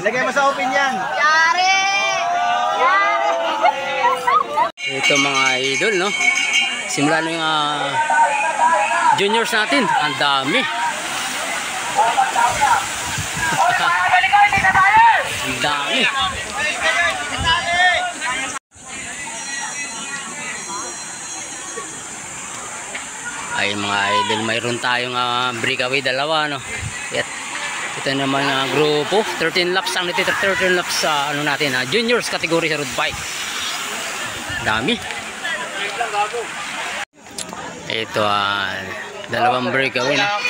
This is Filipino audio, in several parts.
Lagay mo sa open yan. Yari! Yari! Ito mga idol, no? Simula na yung juniors natin. Ang dami. Ang dami. Ay mga idol, mayroon tayong breakaway dalawa, no? Ito naman grupo, 13 laps ang nitito, 13 laps sa ano natin, juniors category sa road bike. Dami. Ito dalawang breakaway na.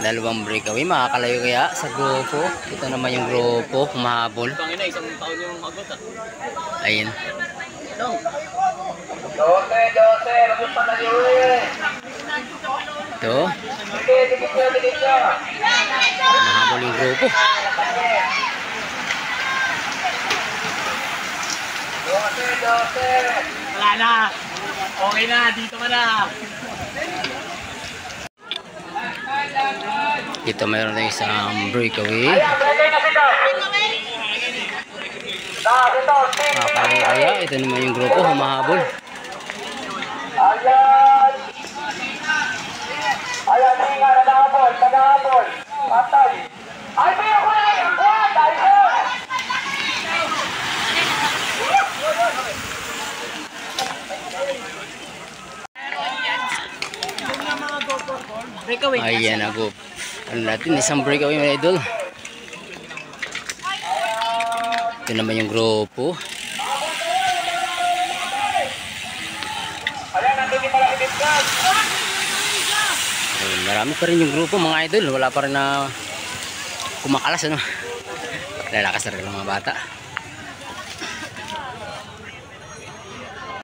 Dalawang breakaway, makakalayo kaya sa grupo. Ito naman yung grupo, mahabol. Ayun. Ito. Mahabol yung grupo. Wala na. Okay na, dito ka na. Ito mayroon na isang breakaway. Kaya ito naman yung grupo, humahabol. Ayan, hinga, nag-ahabol. Patay. Ay, piyo ko na yung buwan, dahil ko. Ayan ako. Ano natin, isang breakaway mga idol. Ito naman yung grupo. Marami pa rin yung grupo mga idol. Wala pa rin na kumakalas, ano. Lalakas na rin mga bata.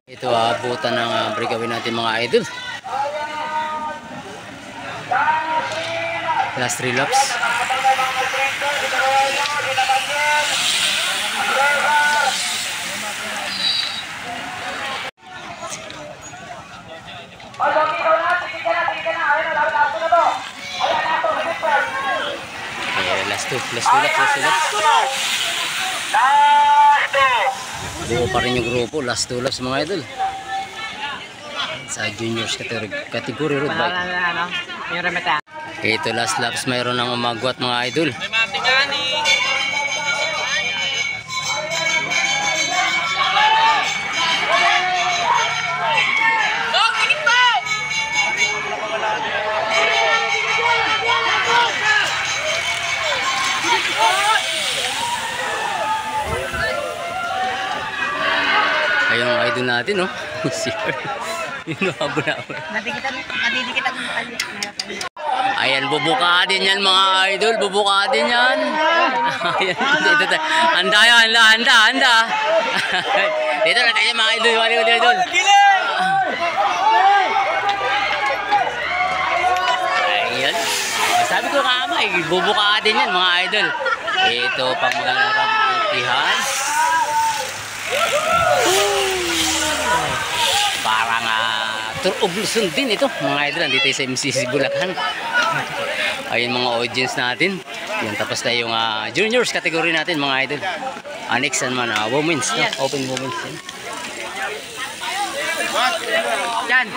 Ito abutan ng breakaway natin mga idol. Last 3 laps. Last 2 laps. Buo pa rin yung grupo, last 2 laps mga idol. Sa juniors category road bike. Ito last laps, mayroon ng umagwat mga idol. Ayun ang idol natin, no? Yun ang habol-habol. Ayan, bubuka din yan mga idol. Bubuka din yan. Ayan, dito. Handa. Dito na tayo mga idol. Idol. Ayan. Sabi ko kamay, bubuka din yan mga idol. Ito pang magandang parang tour of Luzon din ito mga idol. Dito sa MCC Bulacan. Ayun mga audience natin. Yan, tapos na yung juniors category natin mga idol. Next naman women's, no? Open women's yan.